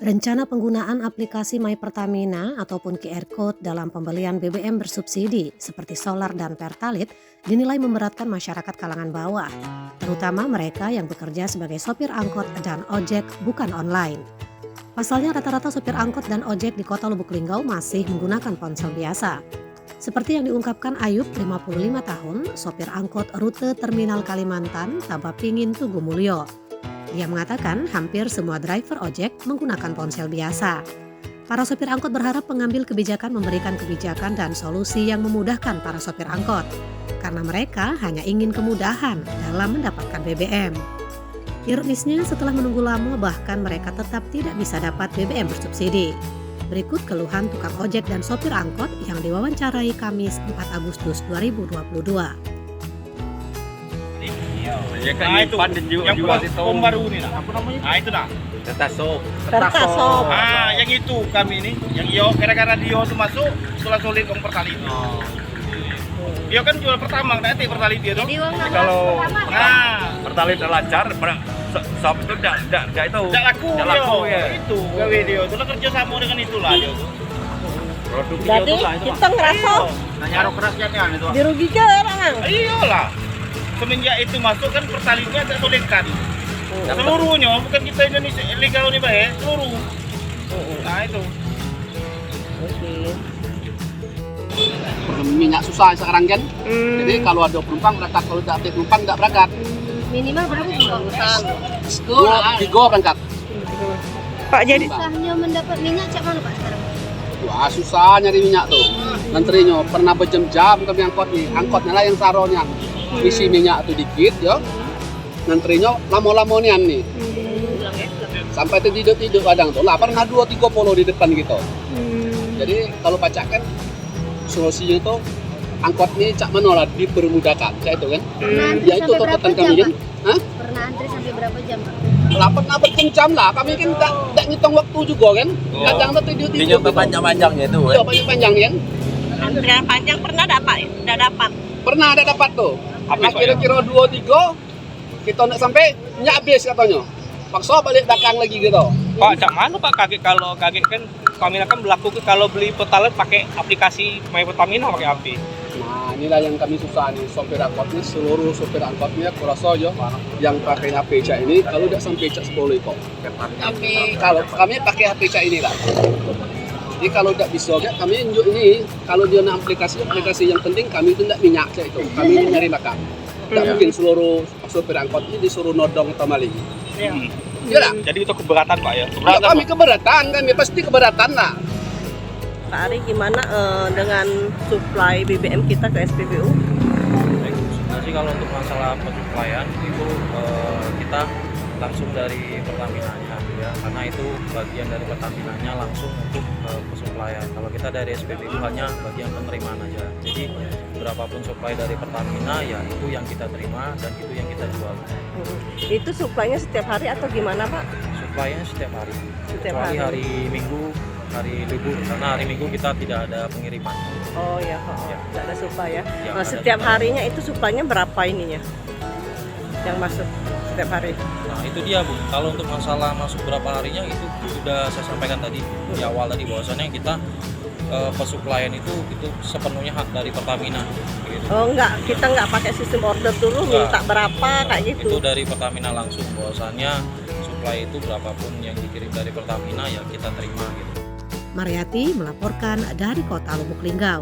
Rencana penggunaan aplikasi My Pertamina ataupun QR Code dalam pembelian BBM bersubsidi seperti solar dan Pertalite dinilai memberatkan masyarakat kalangan bawah, terutama mereka yang bekerja sebagai sopir angkot dan ojek bukan online. Pasalnya rata-rata sopir angkot dan ojek di kota Lubuk Linggau masih menggunakan ponsel biasa. Seperti yang diungkapkan Ayub, 55 tahun, sopir angkot rute Terminal Kalimantan, Tabapingin, Tugu Mulyo. Dia mengatakan hampir semua driver ojek menggunakan ponsel biasa. Para sopir angkot berharap pengambil kebijakan memberikan kebijakan dan solusi yang memudahkan para sopir angkot, karena mereka hanya ingin kemudahan dalam mendapatkan BBM. Ironisnya setelah menunggu lama bahkan mereka tetap tidak bisa dapat BBM bersubsidi. Berikut keluhan tukang ojek dan sopir angkot yang diwawancarai Kamis 4 Agustus 2022. Ya kan itu yang pom baru ini nah. Apa namanya? Nah itu nah. Tertasop. Yang itu kami ini, yang Io gara-gara Dio itu masuk sulit om Pertalite. Oh. Dio kan jual pertama, nanti Pertalite dia tuh. Kalau Pertalite lancar, sop itu enggak itu. Enggak laku ya. Itu gawe Dio itu lah kerja sama dengan itulah Dio tuh. Produknya Jadi itu lah itu. kita ngerasa Nanya kerasnya kan itu. dirugikan orang. Iyalah. Semenjak itu masuk kan Pertalite-nya agak solidkan. Seluruhnya, bukan kita Indonesia legal nih Pak, seluruh. Nah itu. Minyak susah sekarang kan, jadi kalau ada penumpang berangkat, kalau tidak ada penumpang tidak berangkat. Minimal berapa penumpang? Tiga berangkat. Pak, jadi Susahnya mendapat minyak cak mana Pak sekarang? Wah susah nyari minyak tuh. Ngantrinya pernah berjam-jam kami angkotnya lah yang saronya. Isi minyak tuh dikit ya. Ngantrinya lama-lama nih. Sampai tidur kadang tuh lah pernah 2-3 polo di depan gitu. Jadi kalau pacak kan solusinya tuh angkot nih cak mana lah dipermudahkan, cak itu kan. Ya itu tuntutan kami kan. Hah? Pernah antri sampai berapa jam Pak? Lah pernah berjam-jam lah, kami kan tidak ngitung waktu juga kan. Kadang tuh tidur panjang-panjangnya itu. Iya panjang kan. antrian panjang pernah dapat? Tidak dapat. Pernah ada dapat tuh. Nah, kira-kira 2-3 kita nak sampai minyak habis katanya. Paksa balik belakang lagi gitu. Pak, cak mana Pak kaget kan Pertamina kan berlaku kalau beli Pertalite pakai aplikasi My Pertamina pakai AP. Nah inilah yang kami susah nih, sopir angkot nih, seluruh sopir angkotnya kurasa aja yang pakai HP cak ini kalau tidak sampai cak 10 kok. Kalau kami pakai HP cak ini lah. Jadi kalau tidak bisa kami tunjuk ini, kalau dia nak aplikasi yang penting kami itu tidak minyak cak itu, kami ini nyari makan. Tidak mungkin seluruh sopir angkot ini disuruh nodong atau maling. Iya lah. Jadi itu keberatan Pak ya? Ya, kami keberatan, kami pasti keberatan lah. Pak Ari, gimana dengan suplai BBM kita ke SPBU? Jadi kalau untuk masalah pensuplaian itu kita langsung dari Pertamina-nya ya, karena itu bagian dari Pertamina-nya langsung untuk pensuplaian. Kalau kita dari SPBU hanya bagian penerimaan aja. Jadi berapapun suplai dari Pertamina ya itu yang kita terima dan itu yang kita jual. Itu suplainya setiap hari atau gimana Pak? Suplainya setiap hari. Setiap Kecuali hari. hari Minggu, hari libur, karena hari Minggu kita tidak ada pengiriman. Oh ya, tidak ada suplai ya. Ya, Nah, ada setiap suplai. harinya itu suplainya berapa ininya? Yang masuk setiap hari? Nah itu dia Bu, kalau untuk masalah masuk berapa harinya itu sudah saya sampaikan tadi di awal tadi bahwasannya kita pensuplaian itu sepenuhnya hak dari Pertamina gitu. Oh enggak, kita enggak pakai sistem order dulu, Enggak. minta berapa kayak gitu. Itu dari Pertamina langsung, bahwasannya suplai itu berapapun yang dikirim dari Pertamina ya kita terima gitu. Mariati melaporkan dari kota Lubuk Linggau.